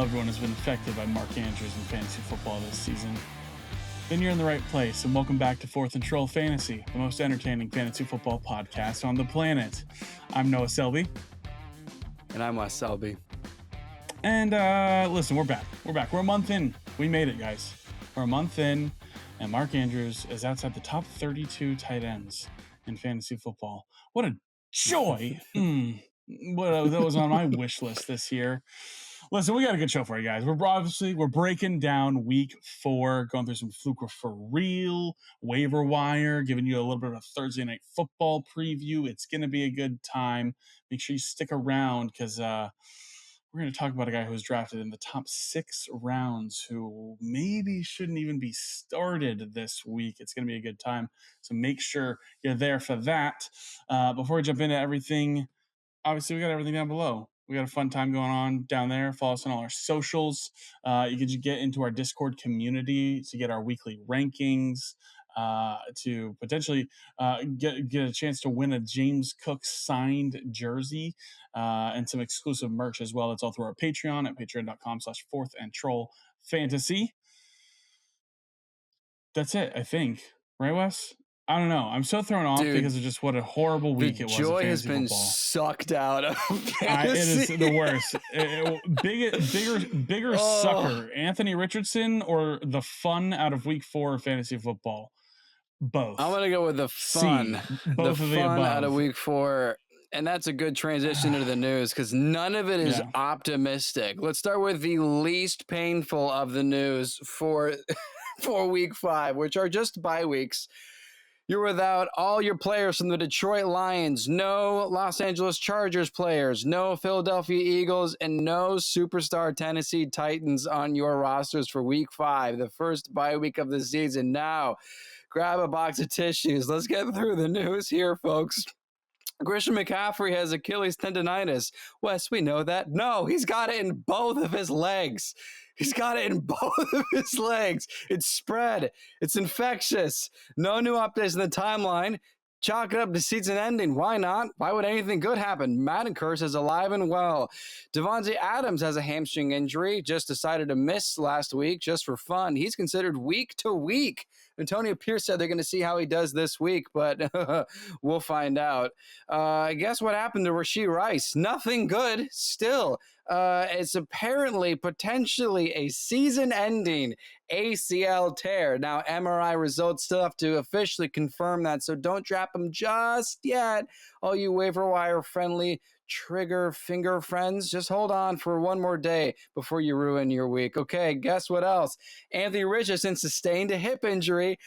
everyone has been affected by Mark Andrews in fantasy football this season, then you're in the right place, and welcome back to Fourth and Troll Fantasy, the most entertaining fantasy football podcast on the planet. I'm Noah Selby. And I'm Wes Selby. And listen, we're back. We're a month in. We made it, guys. We're a month in, and Mark Andrews is outside the top 32 tight ends in fantasy football. What a joy. That was on my wish list this year. Listen, we got a good show for you guys. We're breaking down week 4, going through some Fluke for real, waiver wire, giving you a little bit of a Thursday night football preview. It's going to be a good time. Make sure you stick around because we're going to talk about a guy who was drafted in the top 6 rounds who maybe shouldn't even be started this week. It's going to be a good time. So make sure you're there for that. Before we jump into everything, obviously we got everything down below. We got a fun time going on down there. Follow us on all our socials. You can get into our Discord community to get our weekly rankings, to potentially get a chance to win a James Cook signed jersey, and some exclusive merch as well. It's all through our Patreon at patreon.com/4andtrollfantasy. That's it, I think. Right, Wes? I don't know. I'm so thrown off because of just what a horrible week it was. The joy has been football. Sucked out of It fantasy. is the worst. Bigger sucker, Anthony Richardson or the fun out of week 4 of fantasy football? Both. I'm going to go with the fun. Both the of the fun above. out of week 4. And that's a good transition into the news because none of it is optimistic. Let's start with the least painful of the news for week 5, which are just bye weeks. You're without all your players from the Detroit Lions, no Los Angeles Chargers players, no Philadelphia Eagles, and no superstar Tennessee Titans on your rosters for week 5, the first bye week of the season. Now, grab a box of tissues. Let's get through the news here, folks. Christian McCaffrey has Achilles tendonitis. Wes, we know that. No, he's got it in both of his legs. He's got it in both of his legs. It's spread. It's infectious. No new updates in the timeline. Chalk it up to season ending. Why not? Why would anything good happen? Madden curse is alive and well. Devontae Adams has a hamstring injury. Just decided to miss last week just for fun. He's considered week to week. Antonio Pierce said they're going to see how he does this week, but we'll find out. Guess what happened to Rashee Rice? Nothing good still. It's apparently potentially a season-ending ACL tear. Now, MRI results still have to officially confirm that, so don't drop him just yet. All you waiver wire friendly trigger finger friends, just hold on for one more day before you ruin your week. Okay, guess what else? Anthony Richardson sustained a hip injury,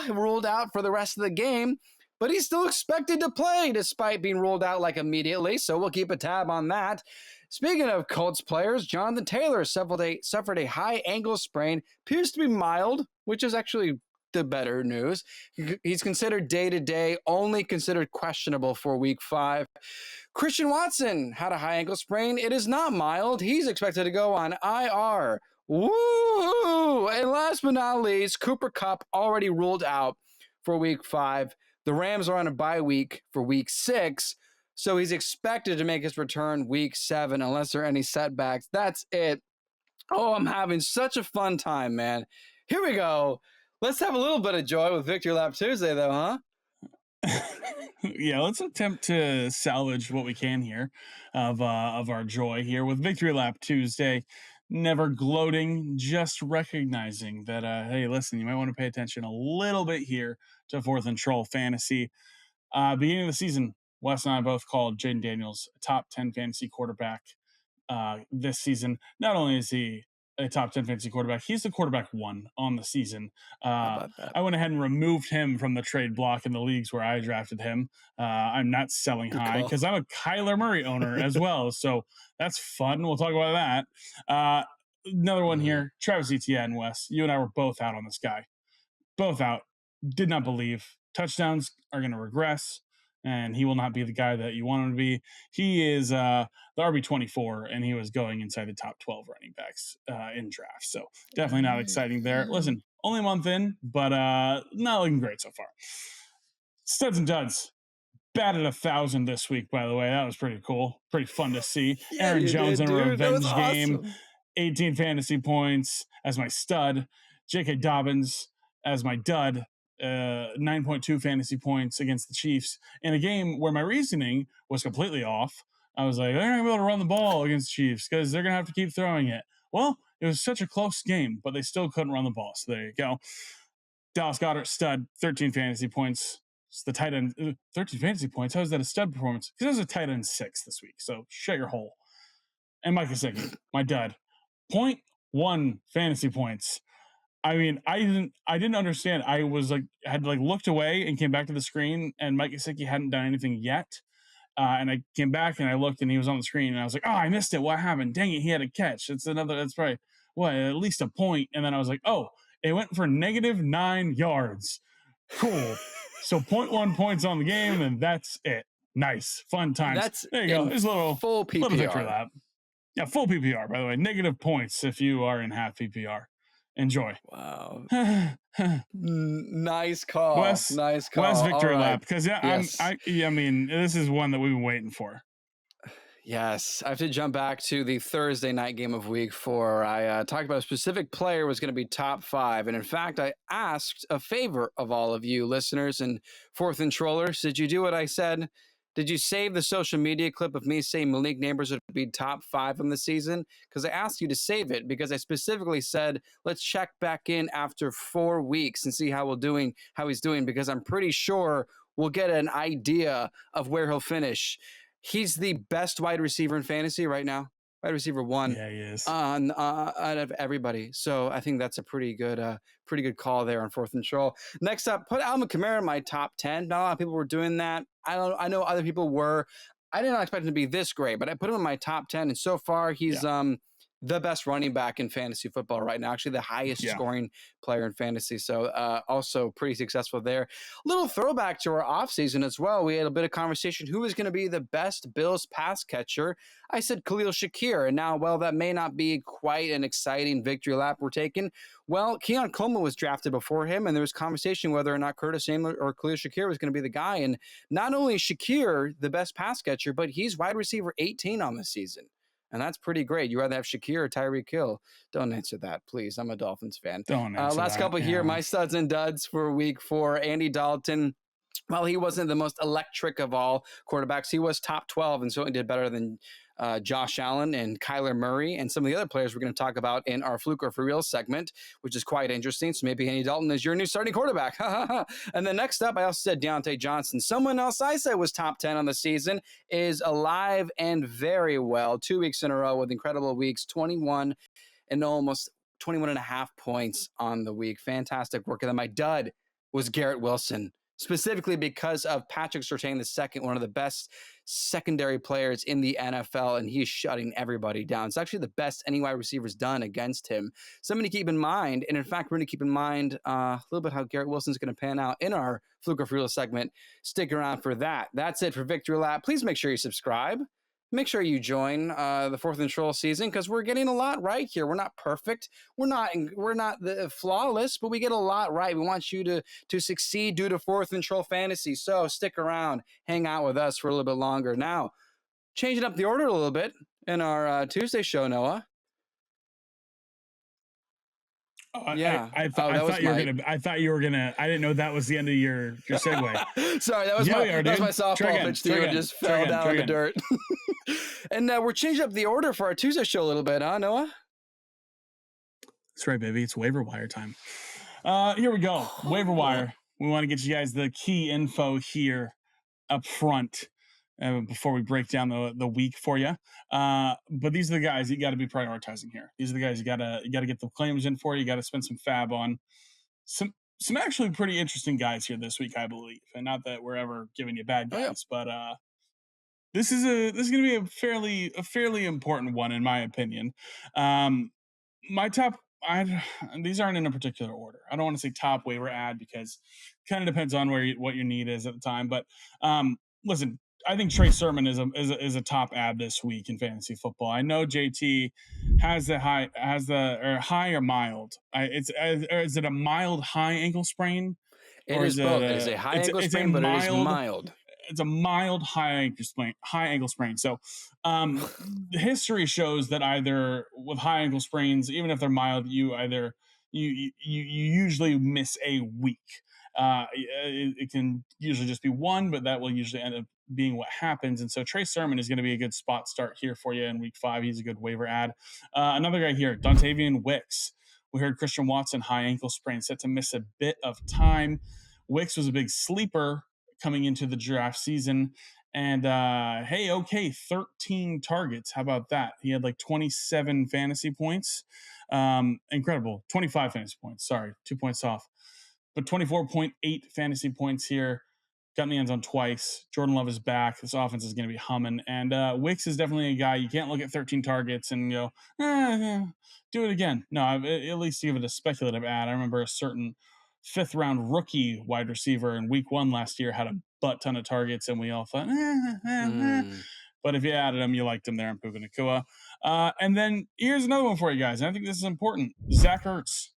ruled out for the rest of the game, but he's still expected to play despite being ruled out like immediately, so we'll keep a tab on that. Speaking of Colts players, Jonathan Taylor suffered a high ankle sprain, appears to be mild, which is actually the better news. He's considered day-to-day, only considered questionable for week 5. Christian Watson had a high ankle sprain. It is not mild. He's expected to go on IR. Woo! And last but not least, Cooper Kupp already ruled out for week 5. The Rams are on a bye week for week 6, so he's expected to make his return week 7 unless there are any setbacks. That's it. Oh, I'm having such a fun time, man. Here we go. Let's have a little bit of joy with Victory Lap Tuesday, though, huh? Yeah, let's attempt to salvage what we can here of our joy here with Victory Lap Tuesday. Never gloating, just recognizing that, hey, listen, you might want to pay attention a little bit here to Fourth and Troll Fantasy. Beginning of the season, Wes and I both called Jaden Daniels a top 10 fantasy quarterback this season. Not only is he a top 10 fantasy quarterback, he's the quarterback 1 on the season. I went ahead and removed him from the trade block in the leagues where I drafted him. I'm not selling high because I'm a Kyler Murray owner as well. So that's fun. We'll talk about that. Another one here, Travis Etienne, Wes. You and I were both out on this guy. Both out. Did not believe. Touchdowns are going to regress, and he will not be the guy that you want him to be. He is the RB24, and he was going inside the top 12 running backs in drafts. So definitely not exciting there. Listen, only a month in, but not looking great so far. Studs and Duds batted 1,000 this week, by the way. That was pretty cool. Pretty fun to see. Aaron Jones in a revenge game. 18 fantasy points as my stud. J.K. Dobbins as my dud. 9.2 fantasy points against the Chiefs in a game where my reasoning was completely off. I was like, they're not going to be able to run the ball against the Chiefs because they're going to have to keep throwing it. Well, it was such a close game, but they still couldn't run the ball. So there you go. Dallas Goedert, stud, 13 fantasy points. It's the tight end, 13 fantasy points. How is that a stud performance? Because it was a tight end 6 this week. So shut your hole. And Mike Gesicki, my dud, 0.1 fantasy points. I mean, I didn't understand. I was like, had like looked away and came back to the screen, and Mike Gesicki hadn't done anything yet. And I came back and I looked, and he was on the screen, and I was like, oh, I missed it. What happened? Dang it, he had a catch. That's probably at least a point. And then I was like, oh, it went for -9 yards. Cool. So 0.1 points on the game, and that's it. Nice, fun times. There you go. There's a little little victory lap. Yeah, full PPR, by the way. Negative points if you are in half PPR. Enjoy. Wow. Nice call. Nice call. Wes victory lap, because I mean, this is one that we've been waiting for. Yes, I have to jump back to the Thursday night game of week 4. I talked about a specific player was going to be top 5. And in fact, I asked a favor of all of you listeners and Fourth and Trollers. Did you do what I said? Did you save the social media clip of me saying Malik Neighbors would be top 5 in the season? Because I asked you to save it because I specifically said, let's check back in after 4 weeks and see how he's doing, because I'm pretty sure we'll get an idea of where he'll finish. He's the best wide receiver in fantasy right now. Wide receiver 1. Yeah, he is. Out of everybody. So I think that's a pretty good call there on Fourth and Troll. Next up, put Alvin Kamara in my top 10. Not a lot of people were doing that. I know other people were. I did not expect him to be this great, but I put him in my top 10, and so far he's the best running back in fantasy football right now. Actually, the highest scoring player in fantasy. So also pretty successful there. Little throwback to our offseason as well. We had a bit of conversation. Who is going to be the best Bills pass catcher? I said Khalil Shakir. And now, well, that may not be quite an exciting victory lap we're taking. Well, Keon Coleman was drafted before him, and there was conversation whether or not Curtis Samuel or Khalil Shakir was going to be the guy. And not only is Shakir the best pass catcher, but he's wide receiver 18 on the season. And that's pretty great. You rather have Shakir or Tyreek Hill? Don't answer that, please. I'm a Dolphins fan. Don't answer last that, couple here, my studs and duds for week 4. Andy Dalton. Well, he wasn't the most electric of all quarterbacks. He was top 12 and certainly did better than Josh Allen and Kyler Murray and some of the other players we're going to talk about in our Fluke or For Real segment, which is quite interesting. So maybe Andy Dalton is your new starting quarterback. And then next up, I also said Deontay Johnson. Someone else I said was top 10 on the season is alive and very well. 2 weeks in a row with incredible weeks, 21 and almost 21.5 points on the week. Fantastic work. And then my dud was Garrett Wilson, specifically because of Patrick Surtain II, one of the best secondary players in the NFL, and he's shutting everybody down. It's actually the best any wide receiver's done against him. Something to keep in mind, and in fact, we're going to keep in mind a little bit how Garrett Wilson's going to pan out in our Fluke or For Real segment. Stick around for that. That's it for Victory Lap. Please make sure you subscribe. Make sure you join the Fourth and Troll season, because we're getting a lot right here. We're not perfect. We're not flawless, but we get a lot right. We want you to succeed due to Fourth and Troll fantasy. So stick around, hang out with us for a little bit longer. Now, changing up the order a little bit in our Tuesday show, Noah. I thought you were gonna. I didn't know that was the end of your segue. Sorry, that was my softball pitch to you. It just fell down in the dirt. And we're changing up the order for our Tuesday show a little bit, huh, Noah? That's right, baby. It's waiver wire time. Here we go. Waiver wire. We want to get you guys the key info here up front before we break down the week for you. But these are the guys you got to be prioritizing here. These are the guys you got to get the claims in for. You got to spend some fab on. Some actually pretty interesting guys here this week, I believe. And not that we're ever giving you bad guys, but this is going to be a fairly important one in my opinion. My top. These aren't in a particular order. I don't want to say top waiver ad because it kind of depends on what your need is at the time. But listen, I think Trey Sermon is a top ad this week in fantasy football. I know JT has the high or mild. Is it a mild high ankle sprain? It is both. It is a high ankle sprain, but it is mild. it's a mild high ankle sprain. So the history shows that either with high ankle sprains, even if they're mild, you usually miss a week. It can usually just be one, but that will usually end up being what happens. And so Trey Sermon is going to be a good spot start here for you in week 5. He's a good waiver add. Another guy here, Dontavian Wicks. We heard Christian Watson, high ankle sprain, set to miss a bit of time. Wicks was a big sleeper coming into the draft season. And 13 targets. How about that? He had like 27 fantasy points. Incredible. 25 fantasy points. Sorry, 2 points off. But 24.8 fantasy points here. Got in the end zone twice. Jordan Love is back. This offense is going to be humming. And Wicks is definitely a guy you can't look at 13 targets and go, do it again. No, at least give it a speculative ad. I remember a certain 5th round rookie wide receiver in week 1 last year had a butt ton of targets, and we all thought, But if you added him, you liked him there in Puka Nacua. And then here's another one for you guys. And I think this is important. Zach Ertz,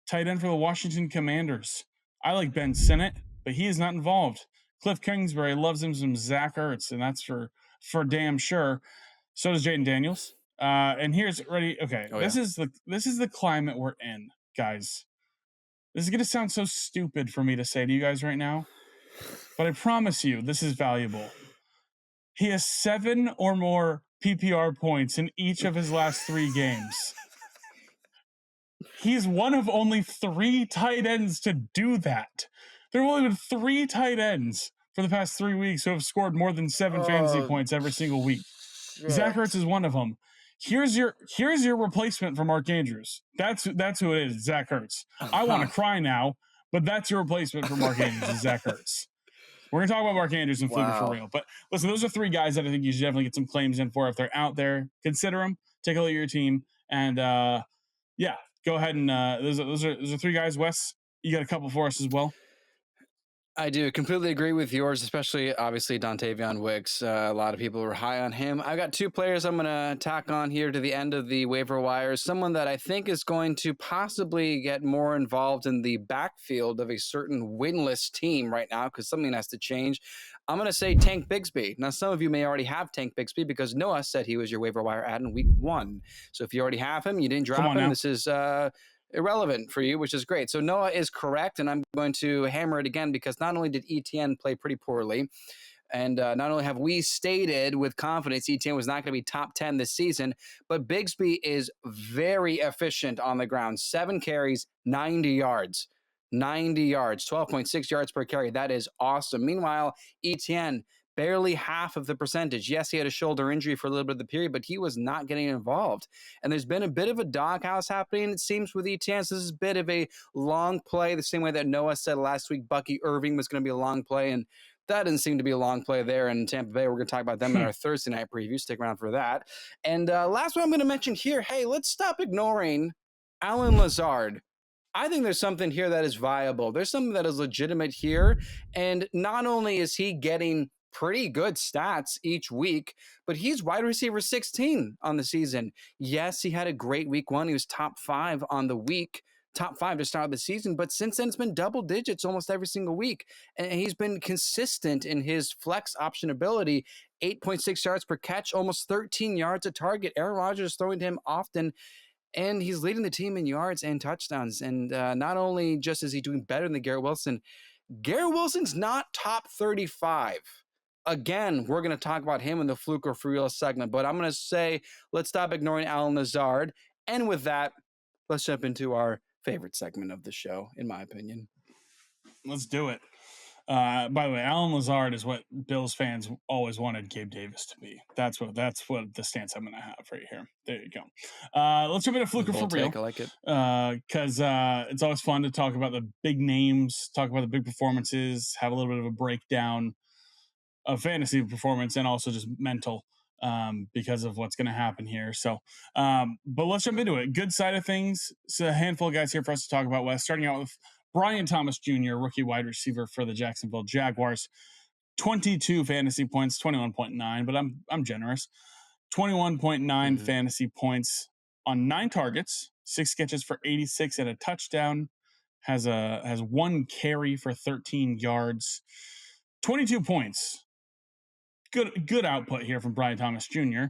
tight end for the Washington Commanders. I like Ben Sinnott, but he is not involved. Cliff Kingsbury loves him some Zach Ertz, and that's for damn sure. So does Jaden Daniels. And here's ready. Okay, this is the climate we're in, guys. This is gonna sound so stupid for me to say to you guys right now, but I promise you, this is valuable. He has 7 or more PPR points in each of his last 3 games. He's one of only 3 tight ends to do that. There have only been 3 tight ends for the past 3 weeks who have scored more than 7 fantasy points every single week. Shit. Zach Ertz is one of them. Here's your replacement for Mark Andrews. That's who it is, Zach Ertz. I want to cry now, but that's your replacement for Mark Andrews, is Zach Ertz. We're going to talk about Mark Andrews and Fluke for real. But listen, those are 3 guys that I think you should definitely get some claims in for. If they're out there, consider them. Take a look at your team. And, go ahead and those are 3 guys. Wes, you got a couple for us as well? I do completely agree with yours, especially obviously Dontavian Wicks. A lot of people were high on him. I got 2 players I'm going to tack on here to the end of the waiver wire. Someone that I think is going to possibly get more involved in the backfield of a certain winless team right now because something has to change. I'm going to say Tank Bigsby. Now, some of you may already have Tank Bigsby because Noah said he was your waiver wire ad in week 1. So if you already have him, you didn't drop him. This is irrelevant for you, which is great. So Noah is correct, and I'm going to hammer it again because not only did ETN play pretty poorly, and not only have we stated with confidence ETN was not going to be top 10 this season, but Bigsby is very efficient on the ground. 7 carries, 90 yards. 90 yards, 12.6 yards per carry. That is awesome. Meanwhile, ETN, barely half of the percentage. Yes, he had a shoulder injury for a little bit of the period, but he was not getting involved. And there's been a bit of a doghouse happening, it seems, with ETN. So this is a bit of a long play, the same way that Noah said last week Bucky Irving was going to be a long play, and that didn't seem to be a long play there in Tampa Bay. We're going to talk about them in our Thursday night preview. Stick around for that. And last one I'm going to mention here, hey, let's stop ignoring Allen Lazard. I think there's something here that is viable. There's something that is legitimate here. And not only is he getting pretty good stats each week, but he's wide receiver 16 on the season. Yes, he had a great week 1. He was top 5 on the week, top 5 to start the season, but since then it's been double digits almost every single week. And he's been consistent in his flex option ability, 8.6 yards per catch, almost 13 yards a target. Aaron Rodgers is throwing to him often, and he's leading the team in yards and touchdowns. And not only just is he doing better than Garrett Wilson, Garrett Wilson's not top 35. Again, we're going to talk about him in the Fluke or For Real segment, but I'm going to say let's stop ignoring Allen Lazard. And with that, let's jump into our favorite segment of the show, in my opinion. Let's do it. By the way, Allen Lazard is what Bills fans always wanted Gabe Davis to be. That's what the stance I'm going to have right here. There you go. Let's jump into Fluke or For Real. I like it. Because it's always fun to talk about the big names, talk about the big performances, have a little bit of a breakdown of fantasy performance and also just mental because of what's going to happen here. So, but let's jump into it. Good side of things. So a handful of guys here for us to talk about, Wes, starting out with Brian Thomas Jr., rookie wide receiver for the Jacksonville Jaguars. 22 fantasy points, 21.9, but I'm generous. 21.9 fantasy points on 9 targets, 6 catches for 86 and a touchdown. Has 1 carry for 13 yards. 22 points. Good output here from Brian Thomas Jr.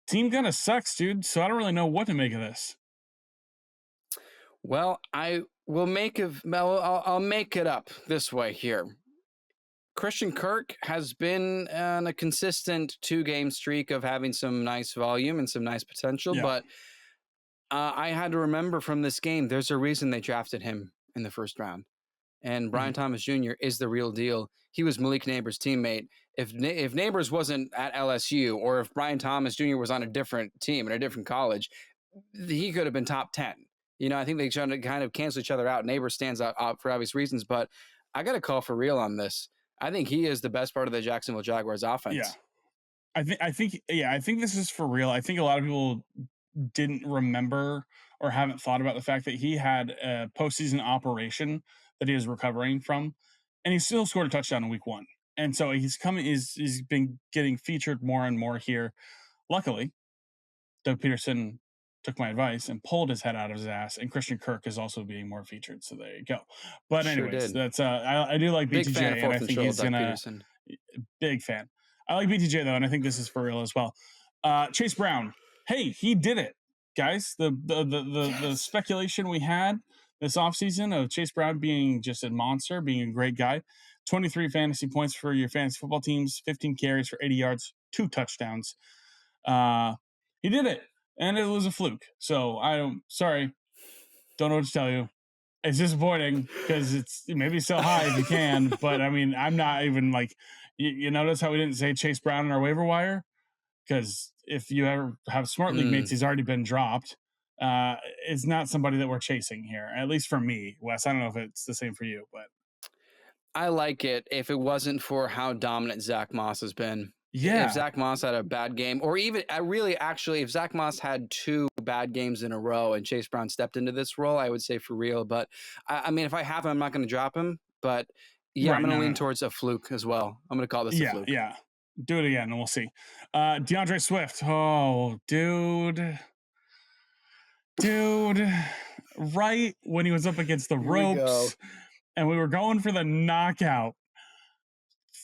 Team kind of sucks, dude. So I don't really know what to make of this. Well, I'll make it up this way here. Christian Kirk has been on a consistent 2-game streak of having some nice volume and some nice potential, but I had to remember from this game, there's a reason they drafted him in the first round. And Brian Thomas Jr. is the real deal. He was Malik Neighbors' teammate. If Neighbors wasn't at LSU, or if Brian Thomas Jr. was on a different team in a different college, he could have been top 10. I think they try to kind of cancel each other out. Neighbors stands out for obvious reasons, but I got to call for real on this. I think he is the best part of the Jacksonville Jaguars offense. Yeah. I think this is for real. I think a lot of people didn't remember or haven't thought about the fact that he had a postseason operation that he is recovering from, and he still scored a touchdown in week 1. And so he's been getting featured more and more here. Luckily, Doug Peterson took my advice and pulled his head out of his ass, and Christian Kirk is also being more featured. So there you go. But anyways, that's I do like BTJ, and I think he's gonna big fan. I like BTJ though, and I think this is for real as well. Chase Brown, hey, he did it, guys. The speculation we had this offseason of Chase Brown being just a monster, being a great guy. 23 fantasy points for your fantasy football teams, 15 carries for 80 yards, 2 touchdowns. He did it, and it was a fluke. So don't know what to tell you. It's disappointing because it's maybe so high if you can, but I mean, I'm not even like, you notice how we didn't say Chase Brown in our waiver wire? Because if you ever have smart league mates, he's already been dropped. It's not somebody that we're chasing here, at least for me, Wes. I don't know if it's the same for you, but I like it if it wasn't for how dominant Zach Moss has been. Yeah. If Zach Moss had a bad game, or even if Zach Moss had 2 bad games in a row and Chase Brown stepped into this role, I would say for real. But I mean, if I have him, I'm not going to drop him. But yeah, I'm going to lean towards a fluke as well. I'm going to call this a fluke. Yeah. Do it again and we'll see. DeAndre Swift. Oh, dude. Right when he was up against the ropes and we were going for the knockout,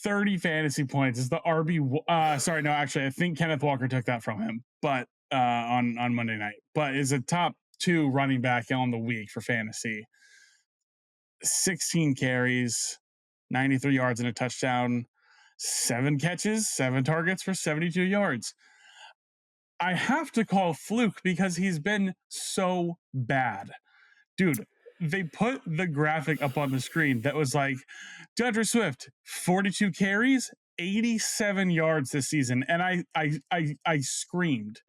30 fantasy points is the RB. Sorry, no, actually, I think Kenneth Walker took that from him, but on Monday night. But is a top 2 running back on the week for fantasy. 16 carries, 93 yards and a touchdown, 7 catches, 7 targets for 72 yards. I have to call fluke because he's been so bad, dude. They put the graphic up on the screen that was like, DeAndre Swift, 42 carries, 87 yards this season. And I screamed.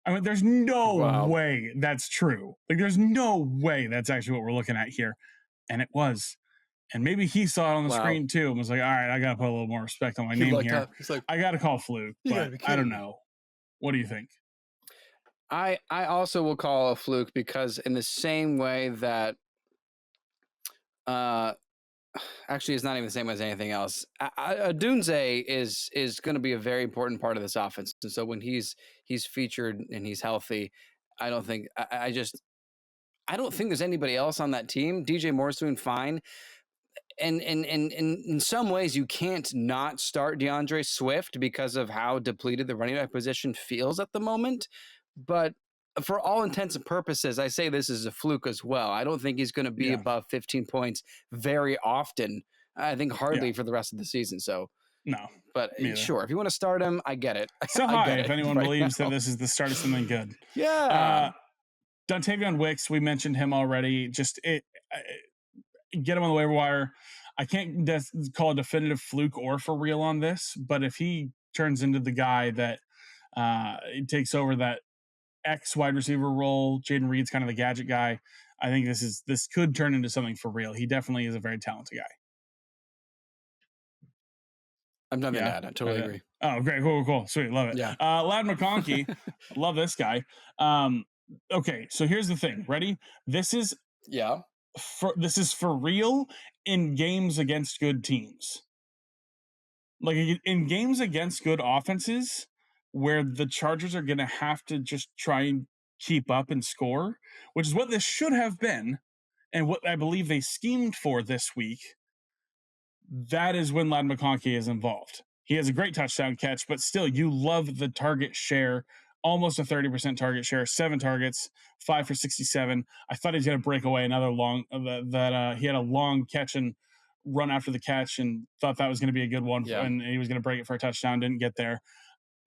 I mean, there's no way that's true. Like, there's no way that's actually what we're looking at here. And it was. And maybe he saw it on the screen too and was like, all right, I got to put a little more respect on my name here. I got to call fluke, but I don't know. What do you think? I also will call a fluke because in the same way that actually it's not even the same as anything else. Adunze is going to be a very important part of this offense. And so when he's featured and he's healthy, I don't think there's anybody else on that team. DJ Moore's doing fine. And in some ways, you can't not start DeAndre Swift because of how depleted the running back position feels at the moment. But for all intents and purposes, I say this is a fluke as well. I don't think he's going to be above 15 points very often. I think hardly for the rest of the season. So no, but sure, if you want to start him, I get it. So high if anyone believes that this is the start of something good. Yeah. Dontavion Wicks, we mentioned him already. Just get him on the waiver wire. I can't call a definitive fluke or for real on this, but if he turns into the guy that takes over that X wide receiver role, Jaden Reed's kind of the gadget guy, I think this could turn into something for real. He definitely is a very talented guy. I'm nothing to add. I totally agree. Oh, great. Cool. Sweet. Love it. Yeah. Lad McConkey. Love this guy. Okay. So here's the thing. Ready? This is for real in games against good teams. Like in games against good offenses where the Chargers are going to have to just try and keep up and score, which is what this should have been and what I believe they schemed for this week. that is when Ladd McConkey is involved. He has a great touchdown catch, but still, you love the target share. Almost a 30% target share, 7 targets, 5 for 67. I thought he was going to break away another long, he had a long catch and run after the catch and thought that was going to be a good one. Yeah. And he was going to break it for a touchdown, didn't get there.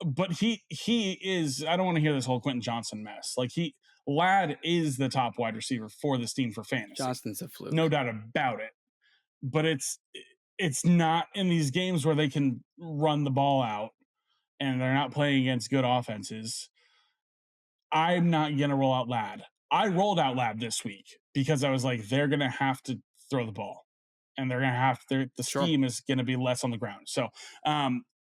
But he is, I don't want to hear this whole Quentin Johnson mess. Like Ladd is the top wide receiver for this team for fantasy. Johnston's a fluke. No doubt about it. But it's not in these games where they can run the ball out and they're not playing against good offenses. I'm not going to roll out Ladd. I rolled out Ladd this week because I was like, they're going to have to throw the ball and they're going to have to, the scheme is going to be less on the ground. So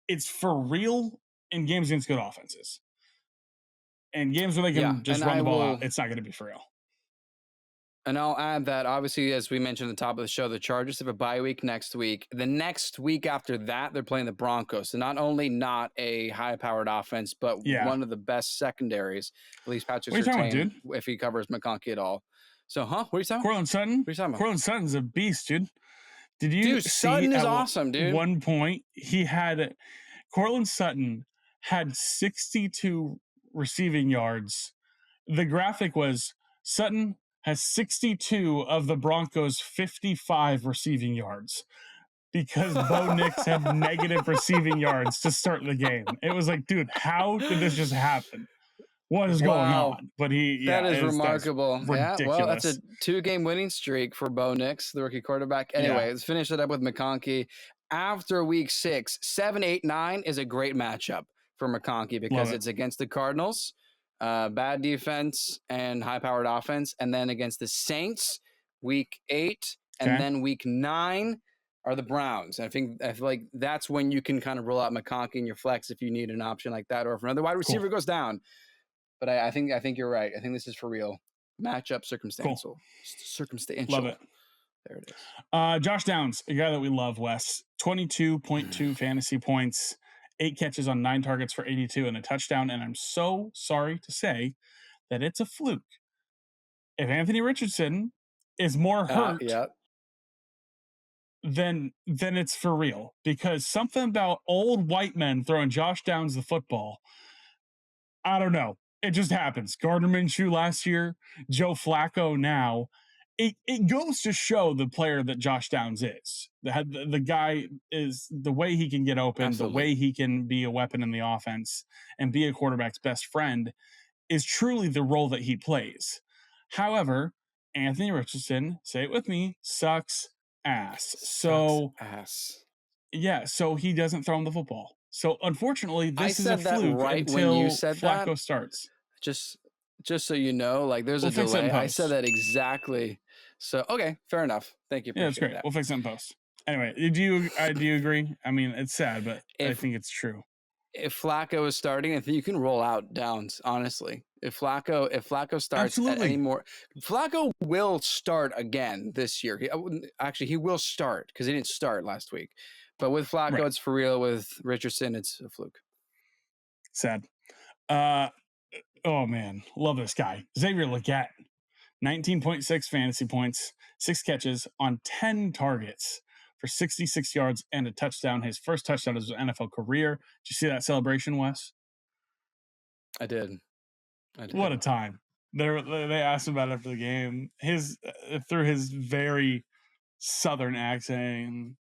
it's for real in games against good offenses. And games where they can just run the ball out, it's not going to be for real. And I'll add that, obviously, as we mentioned at the top of the show, the Chargers have a bye week next week. The next week after that, they're playing the Broncos. So not only not a high-powered offense, but one of the best secondaries. At least Patrick Surtain, if he covers McConkey at all. So, what are you talking about? Courtland Sutton? What are you talking about? Courtland Sutton's a beast, dude. Did you see Sutton is awesome, dude. One point, Courtland Sutton had 62 receiving yards. The graphic was Sutton has 62 of the Broncos' 55 receiving yards because Bo Nix had negative receiving yards to start the game. It was like, dude, how did this just happen? What is going on? But that is remarkable. Ridiculous. Yeah, well, that's a 2-game winning streak for Bo Nix, the rookie quarterback. Anyway, let's finish it up with McConkey. After week 6, 7, 8, 9 is a great matchup for McConkey because it's against the Cardinals. Bad defense and high-powered offense, and then against the Saints, week 8, and then week 9 are the Browns. I feel like that's when you can kind of roll out McConkey in your flex if you need an option like that, or if another wide receiver goes down. But I think you're right. I think this is for real. Matchup circumstantial. Circumstantial. Love it. There it is. Josh Downs, a guy that we love, Wes. 22.2 fantasy points. 8 catches on 9 targets for 82 and a touchdown. And I'm so sorry to say that it's a fluke. If Anthony Richardson is more hurt, then it's for real. Because something about old white men throwing Josh Downs the football, I don't know. It just happens. Gardner Minshew last year, Joe Flacco now. It goes to show the player that Josh Downs is. The guy is, the way he can get open, the way he can be a weapon in the offense and be a quarterback's best friend is truly the role that he plays. However, Anthony Richardson, say it with me, sucks ass. So he doesn't throw him the football. So unfortunately, this is a fluke until Flacco starts. Just so you know, like there's a delay. I said that exactly. So, okay, fair enough. Thank you. Yeah, that's great. We'll fix it in post. Anyway, do you agree? I mean, it's sad, but I think it's true. If Flacco is starting, I think you can roll out Downs, honestly. If Flacco starts anymore, Flacco will start again this year. He will start because he didn't start last week. But with Flacco, it's for real. With Richardson, it's a fluke. Sad. Oh, man. Love this guy. Xavier Legette. 19.6 fantasy points, 6 catches on 10 targets for 66 yards and a touchdown. His first touchdown of his NFL career. Did you see that celebration, Wes? I did. What a time. They asked him about it after the game. Through his very southern accent,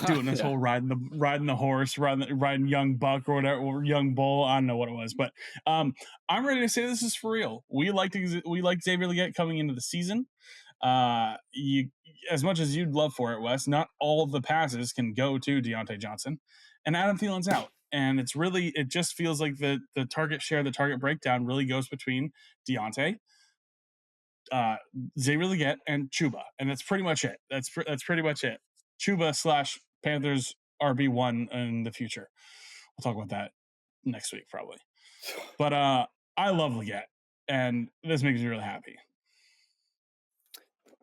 doing this whole riding the horse, riding young buck or whatever, young bull. I don't know what it was, but I'm ready to say this is for real. We like Xavier Legette coming into the season. You, as much as you'd love for it, Wes, not all of the passes can go to Deontay Johnson, and Adam Thielen's out. And it just feels like the target share, the target breakdown really goes between Deontay, Xavier Legette, and Chuba, and that's pretty much it. That's pretty much it. Chuba / Panthers RB1 in the future. We'll talk about that next week probably. But I love Legette, and this makes me really happy.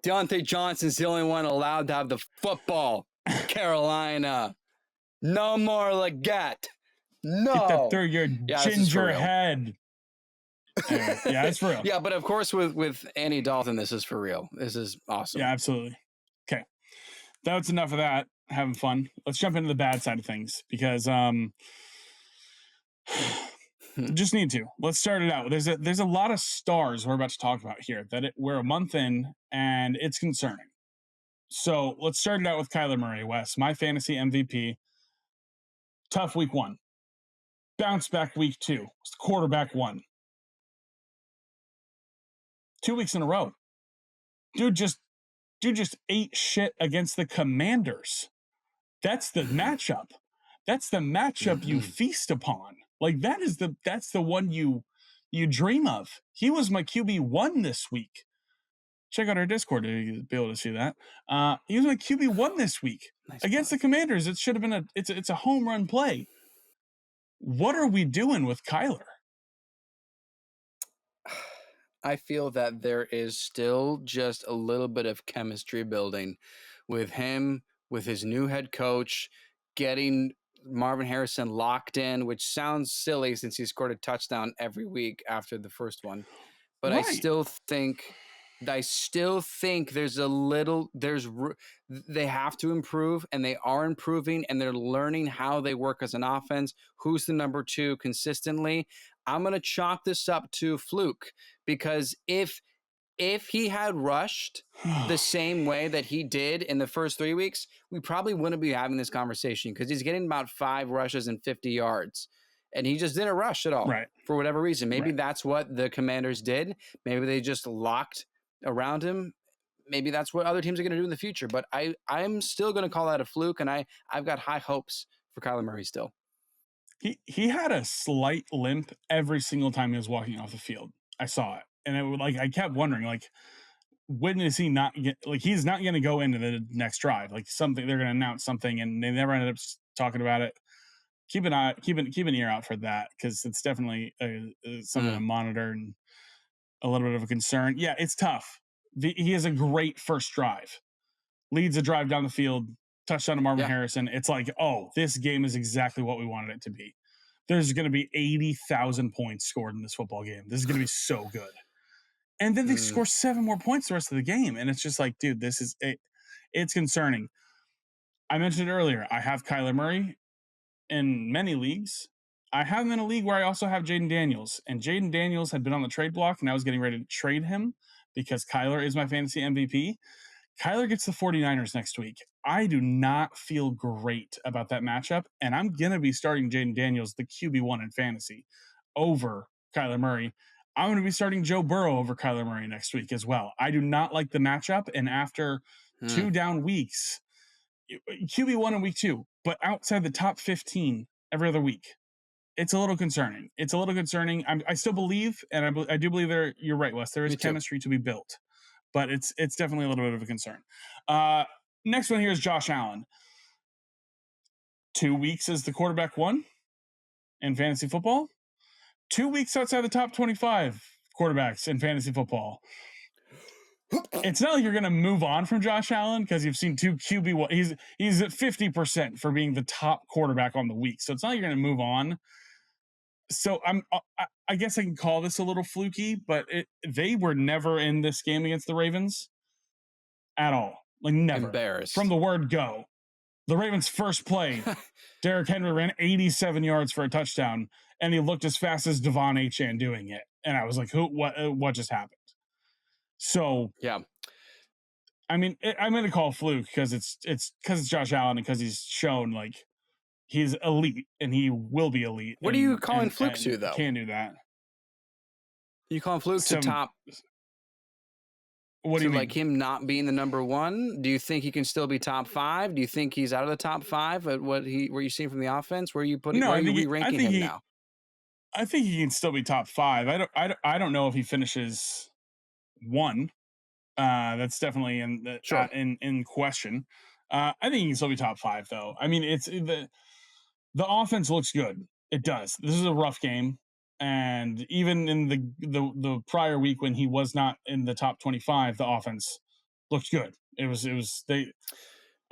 Deontay Johnson's the only one allowed to have the football. Carolina. No more Legette. No. Get that through your ginger head. Anyway, yeah, it's for real. Yeah, but of course with Andy Dalton, this is for real. This is awesome. Yeah, absolutely. Okay. That's enough of that. Having fun. Let's jump into the bad side of things because just need to. Let's start it out. There's a lot of stars we're about to talk about here we're a month in and it's concerning. So let's start it out with Kyler Murray, Wes, my fantasy MVP. Tough week 1. Bounce back week 2. Quarterback 1. 2 weeks in a row. Dude just ate shit against the Commanders. That's the matchup. That's the matchup you feast upon. Like that's the one you dream of. He was my QB1 this week. Check out our Discord to be able to see that. He was my QB1 this week against the Commanders. It should have been it's a home run play. What are we doing with Kyler? I feel that there is still just a little bit of chemistry building with him, with his new head coach, getting Marvin Harrison locked in, which sounds silly since he scored a touchdown every week after the first one. But right. I still think there's they have to improve, and they are improving, and they're learning how they work as an offense. Who's the number 2 consistently? I'm going to chalk this up to Fluke, because if he had rushed the same way that he did in the first 3 weeks, we probably wouldn't be having this conversation, because he's getting about 5 rushes and 50 yards. And he just didn't rush at all for whatever reason. Maybe that's what the Commanders did. Maybe they just locked around him. Maybe that's what other teams are going to do in the future. But I'm still going to call that a fluke, and I've got high hopes for Kyler Murray still. He had a slight limp every single time he was walking off the field. I saw it. And it was like, I kept wondering, like, when is he not get, like, he's not going to go into the next drive, like something, they're going to announce something, and they never ended up talking about it. Keep an ear out for that, because it's definitely something to monitor and a little bit of a concern. Yeah, it's tough. He has a great first drive, leads a drive down the field, touchdown to Marvin Harrison. It's like, oh, this game is exactly what we wanted it to be. There's going to be 80,000 points scored in this football game. This is going to be so good. And then they score 7 more points the rest of the game. And it's just like, dude, it's concerning. I mentioned it earlier. I have Kyler Murray in many leagues. I have him in a league where I also have Jaden Daniels. And Jaden Daniels had been on the trade block, and I was getting ready to trade him because Kyler is my fantasy MVP. Kyler gets the 49ers next week. I do not feel great about that matchup, and I'm going to be starting Jaden Daniels, the QB1 in fantasy, over Kyler Murray. I'm going to be starting Joe Burrow over Kyler Murray next week as well. I do not like the matchup, and after 2 down weeks, QB1 in week 2, but outside the top 15 every other week, it's a little concerning. I still believe, and I do believe you're right, Wes. There is chemistry to be built. But it's definitely a little bit of a concern. Next one here is Josh Allen. 2 weeks as the quarterback 1 in fantasy football. 2 weeks outside the top 25 quarterbacks in fantasy football. It's not like you're going to move on from Josh Allen because you've seen 2 QB1. He's at 50% for being the top quarterback on the week. So it's not like you're going to move on. So I guess I can call this a little fluky, but they were never in this game against the Ravens at all. Like, never. Embarrassed. From the word go. The Ravens' first play, Derrick Henry ran 87 yards for a touchdown, and he looked as fast as Devon Achane doing it. And I was like, what just happened? So, yeah. I mean, I'm going to call fluke because it's Josh Allen, and because he's shown, like, he's elite, and he will be elite. What are you calling Fluke to, though? Can't do that. You calling Fluke to top? What do you mean? Like him not being the number 1? Do you think he can still be top 5? Do you think he's out of the top 5 at what you seeing from the offense? Where are you putting? No, where are you ranking him now? I think he can still be top 5. I don't know if he finishes 1. That's definitely in question. I think he can still be top 5, though. I mean, it's the offense looks good. It does. This is a rough game, and even in the prior week when he was not in the top 25, the offense looked good. It was they.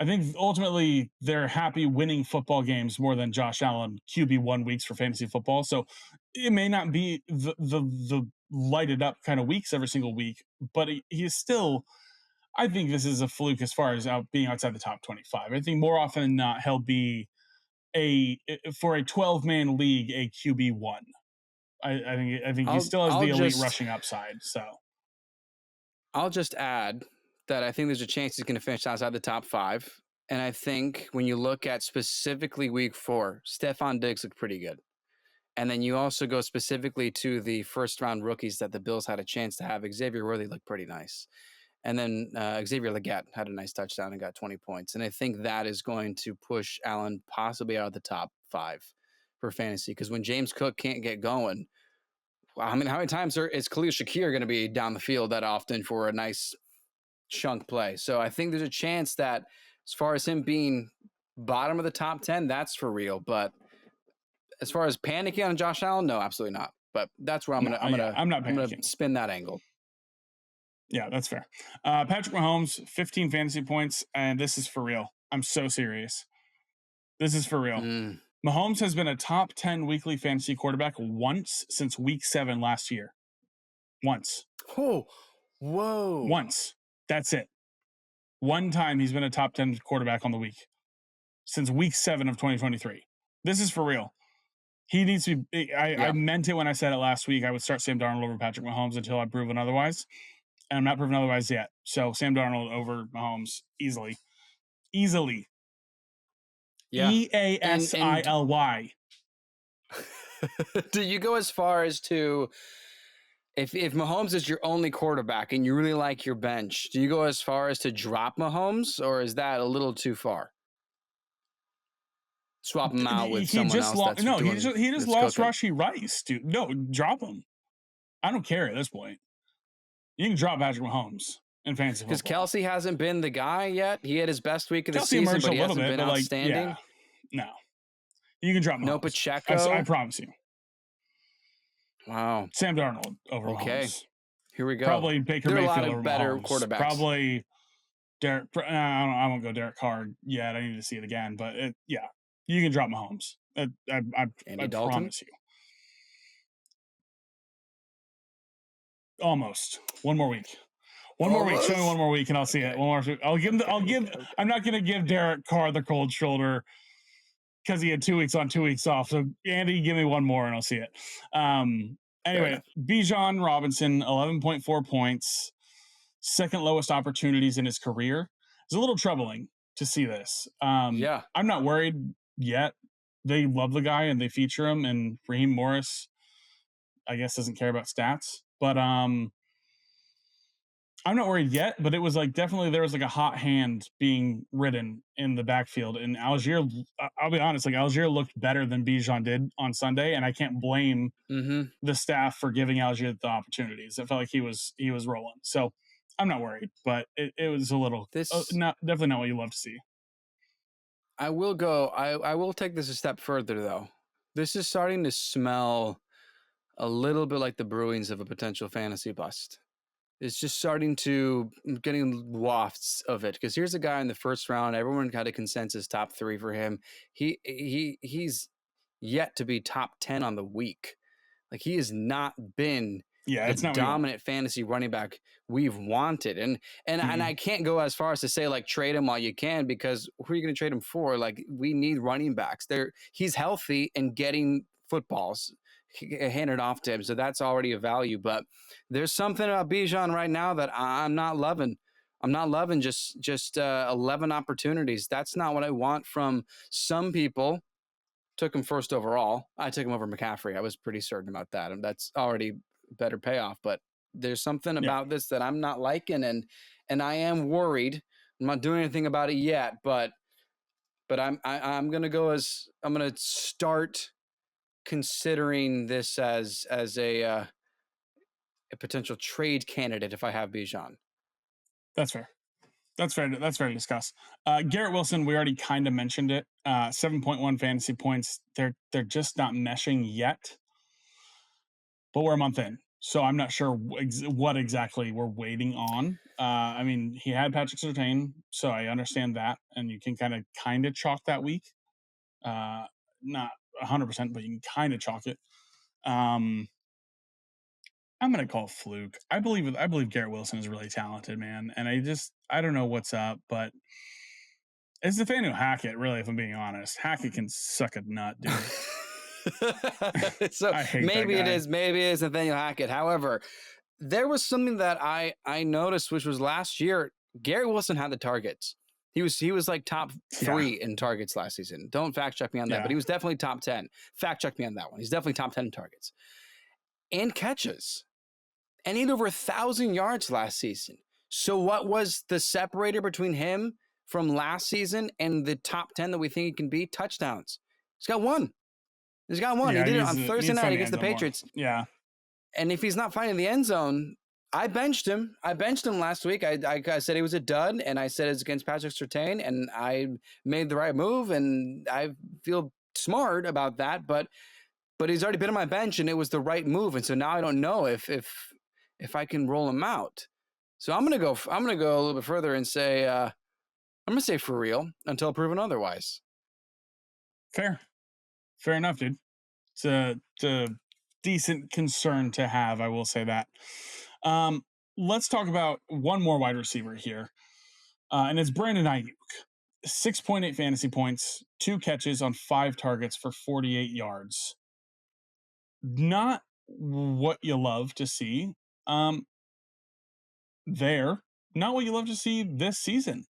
I think ultimately they're happy winning football games more than Josh Allen QB1 weeks for fantasy football. So it may not be the lighted up kind of weeks every single week, but he is still I think this is a fluke as far as being outside the top 25. I think more often than not, he'll be for a 12-man league, a QB1. I think he still has the elite rushing upside. So I'll just add that I think there's a chance he's going to finish outside the top 5. And I think when you look at specifically week 4, Stephon Diggs looked pretty good. And then you also go specifically to the first round rookies that the Bills had a chance to have. Xavier Worthy looked pretty nice. And then Xavier Legette had a nice touchdown and got 20 points. And I think that is going to push Allen possibly out of the top 5 for fantasy. Because when James Cook can't get going, how many times is Khalil Shakir going to be down the field that often for a nice chunk play? So I think there's a chance that as far as him being bottom of the top 10, that's for real. But as far as panicking on Josh Allen, no, absolutely not. But that's where I'm gonna spin that angle. Yeah, that's fair. Patrick Mahomes, 15 fantasy points, and this is for real. I'm so serious. This is for real. Mahomes has been a top 10 weekly fantasy quarterback once since week 7 last year. Once. Oh, whoa. Once. That's it. One time he's been a top 10 quarterback on the week since week 7 of 2023. This is for real. He needs to be. I meant it when I said it last week. I would start Sam Darnold over Patrick Mahomes until I'm proven otherwise. And I'm not proven otherwise yet. So Sam Darnold over Mahomes easily. Yeah. EASILY. Do you go as far as to if Mahomes is your only quarterback and you really like your bench, do you go as far as to drop Mahomes, or is that a little too far? Swap him out with someone else. He just lost Rashee Rice, dude. No, drop him. I don't care at this point. You can drop Patrick Mahomes in fantasy because football. Kelce hasn't been the guy yet. He had his best week of the season, but he hasn't been outstanding. No, you can drop Mahomes. No Pacheco. I promise you. Wow. Sam Darnold over Mahomes. Here we go. Probably Baker Mayfield over Mahomes. There are a lot of better quarterbacks. Probably Derek. I won't go Derek Carr yet. I need to see it again, but you can drop Mahomes. I promise you. Almost. One more week. One more week. Show me one more week, and I'll see it. One more. I'll give. I'm not going to give Derek Carr the cold shoulder because he had 2 weeks on, 2 weeks off. So Andy, give me one more, and I'll see it. Anyway, Bijan Robinson, 11.4 points, second lowest opportunities in his career. It's a little troubling to see this. I'm not worried yet. They love the guy and they feature him, and Raheem Morris, I guess, doesn't care about stats. But I'm not worried yet, but it was like definitely there was like a hot hand being ridden in the backfield. And Algier, I'll be honest, like Algier looked better than Bijan did on Sunday, and I can't blame the staff for giving Algier the opportunities. It felt like he was rolling. So I'm not worried, but it was a little definitely not what you love to see. I will go. I will take this a step further though. This is starting to smell a little bit like the brewings of a potential fantasy bust. It's just starting to getting wafts of it. Because here's a guy in the first round. Everyone got a consensus top 3 for him. He's yet to be top 10 on the week. Like he has not been the dominant fantasy running back we've wanted. And I can't go as far as to say like trade him while you can, because who are you going to trade him for? Like we need running backs. He's healthy and getting footballs handed off to him, so that's already a value. But there's something about Bijan right now that I'm not loving. I'm not loving just 11 opportunities. That's not what I want from some people. Took him first overall. I took him over McCaffrey. I was pretty certain about that, and that's already better payoff. But there's something about this that I'm not liking, and I am worried. I'm not doing anything about it yet, but I'm gonna start considering this as a potential trade candidate if I have Bijan. That's fair. That's fair to discuss. Garrett Wilson, we already kind of mentioned it. 7.1 fantasy points. They're just not meshing yet. But we're a month in, so I'm not sure what exactly we're waiting on. I mean, he had Patrick Surtain, so I understand that, and you can kind of chalk that week. Not 100%, but you can kind of chalk it. I'm gonna call Fluke. I believe Garrett Wilson is really talented, man, and I don't know what's up, but it's Nathaniel Hackett, really, if I'm being honest. Hackett can suck a nut, dude. So I hate maybe that guy. maybe it is Nathaniel Hackett. However, there was something that I noticed, which was last year, Garrett Wilson had the targets. He was like top 3 in targets last season. Don't fact check me on that, but he was definitely top 10. Fact check me on that one. He's definitely top 10 in targets and catches. And he had over 1,000 yards last season. So what was the separator between him from last season and the top 10 that we think he can be? Touchdowns. He's got one. He did it on Thursday night against the Patriots. More. Yeah. And if he's not finding the end zone, I benched him. Last week. I said he was a dud, and I said it's against Patrick Surtain, and I made the right move, and I feel smart about that. But he's already been on my bench, and it was the right move, and so now I don't know if I can roll him out. So I'm gonna go a little bit further and say I'm gonna say for real until proven otherwise. Fair enough, dude. It's a decent concern to have, I will say that. Let's talk about one more wide receiver here, and it's Brandon Ayuk. 6.8 fantasy points, 2 catches on 5 targets for 48 yards. Not what you love to see. Not what you love to see this season.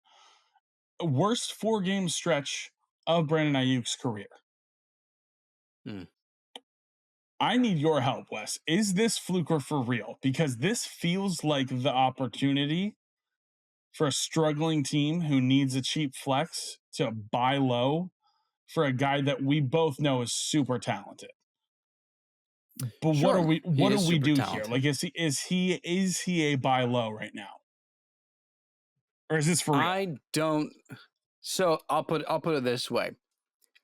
Worst 4-game stretch of Brandon Ayuk's career. I need your help, Wes. Is this fluker for real? Because this feels like the opportunity for a struggling team who needs a cheap flex to buy low for a guy that we both know is super talented. But sure. what do we do talented. here? Like, is he a buy low right now? Or is this for real? I don't. So I'll put it this way.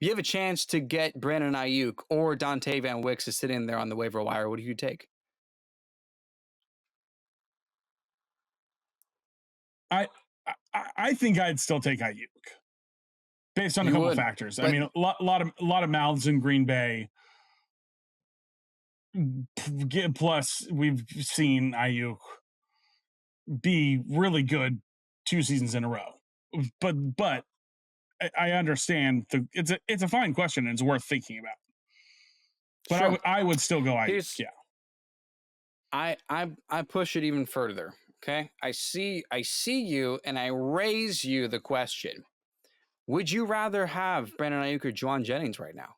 If you have a chance to get Brandon Ayuk or Dante Van Wicks is sitting there on the waiver wire, what do you take? I think I'd still take Ayuk based on a couple of factors. I mean, a lot of mouths in Green Bay. Plus, we've seen Ayuk be really good 2 seasons in a row. But I understand it's a fine question and it's worth thinking about. But sure. I would still go Ayuk. I push it even further. Okay, I see you, and I raise you the question: would you rather have Brandon Ayuk or Juwan Jennings right now?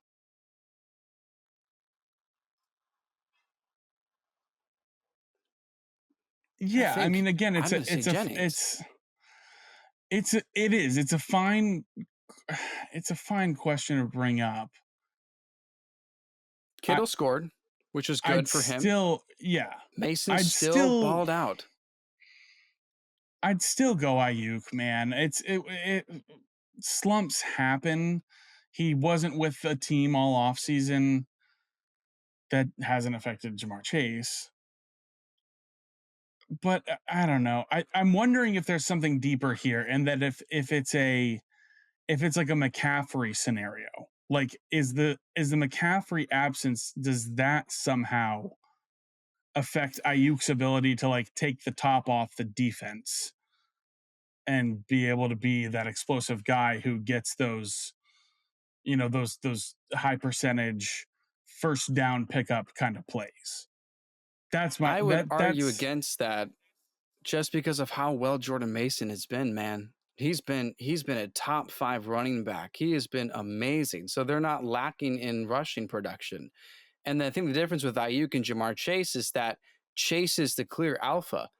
Yeah, I mean, again, it's a fine question to bring up. Kittle scored, which is good for him. Mason still balled out. I'd still go Ayuk, man. Slumps happen. He wasn't with the team all offseason. That hasn't affected Jamar Chase. But I don't know. I'm wondering if there's something deeper here, and that if it's like a McCaffrey scenario, like is the McCaffrey absence, does that somehow affect Ayuk's ability to like take the top off the defense and be able to be that explosive guy who gets those, those high percentage first down pickup kind of plays? I would argue against that just because of how well Jordan Mason has been, man. He's been a top 5 running back. He has been amazing. So they're not lacking in rushing production. And I think the difference with Ayuk and Jamar Chase is that Chase is the clear alpha.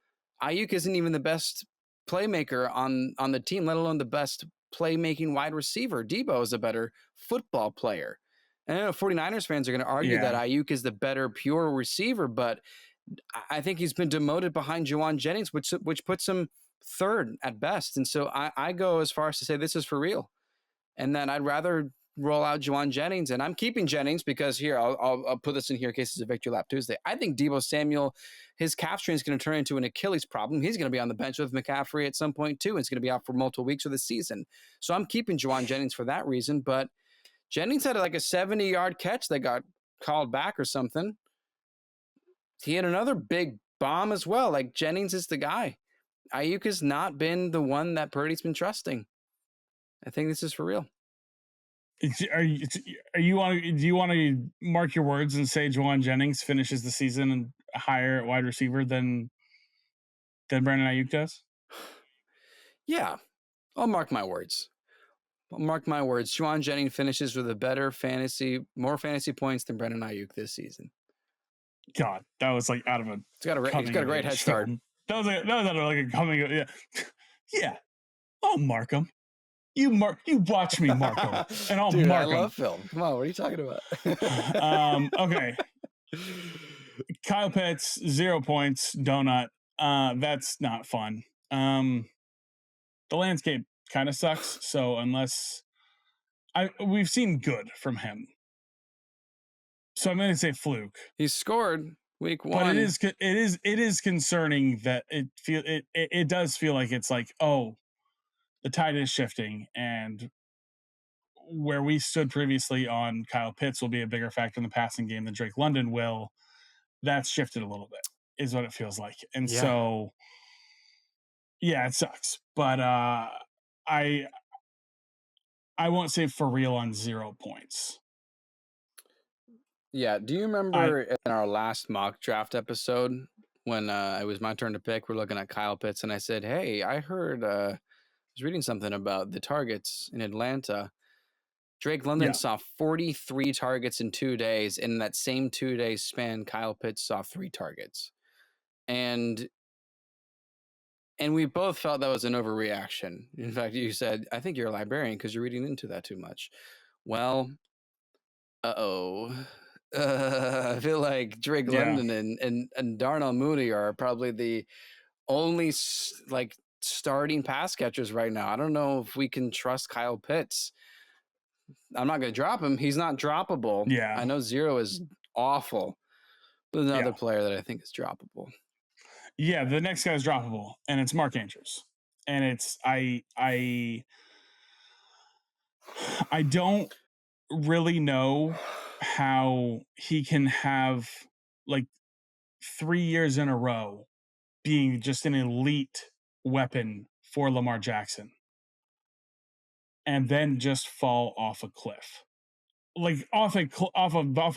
Ayuk isn't even the best playmaker on the team, let alone the best playmaking wide receiver. Debo is a better football player. And I know 49ers fans are going to argue that Ayuk is the better pure receiver, but I think he's been demoted behind Juwan Jennings, which puts him 3rd at best. And so I go as far as to say this is for real, and that I'd rather roll out Juwan Jennings, and I'm keeping Jennings because here I'll put this in here in case it's a Victory Lap Tuesday. I think Deebo Samuel, his calf strain is going to turn into an Achilles problem. He's going to be on the bench with McCaffrey at some point too, and it's going to be out for multiple weeks of the season. So I'm keeping Juwan Jennings for that reason. But Jennings had like a 70-yard catch that got called back or something. he had another big bomb as well. Like, Jennings is the guy. Ayuk has not been the one that Purdy's been trusting. I think this is for real. Do you want to mark your words and say Juwan Jennings finishes the season higher at wide receiver than Brandon Ayuk does? Yeah, I'll mark my words. Juwan Jennings finishes with more fantasy points than Brandon Ayuk this season. God, that was like out of a. He's got a great head start. That was out of like a coming. Yeah, yeah. I'll mark him. You watch me mark him, and I'll Dude, mark him. I love film. Come on, what are you talking about? Okay. Kyle Pitts, 0 points. Donut. That's not fun. The landscape kind of sucks. So unless we've seen good from him, so I'm going to say Fluke. He scored week 1, but it is concerning that it does feel like it's like, oh, the tide is shifting, and where we stood previously on Kyle Pitts will be a bigger factor in the passing game than Drake London will. That's shifted a little bit, is what it feels like. And so, yeah, it sucks. But I won't say for real on 0 points. Yeah. Do you remember in our last mock draft episode when it was my turn to pick, we're looking at Kyle Pitts, and I said, hey, I heard, I was reading something about the targets in Atlanta. Drake London saw 43 targets in 2 days. In that same 2 day span, Kyle Pitts saw 3 targets. And we both felt that was an overreaction. In fact, you said, I think you're a librarian because you're reading into that too much. Well, I feel like Drake London and Darnell Mooney are probably the only starting pass catchers right now. I don't know if we can trust Kyle Pitts. I'm not going to drop him. He's not droppable. Yeah. I know 0 is awful, but another player that I think is droppable. Yeah, the next guy is droppable, and it's Mark Andrews. And it's I don't really know how he can have like 3 years in a row being just an elite weapon for Lamar Jackson and then just fall off a cliff, like off a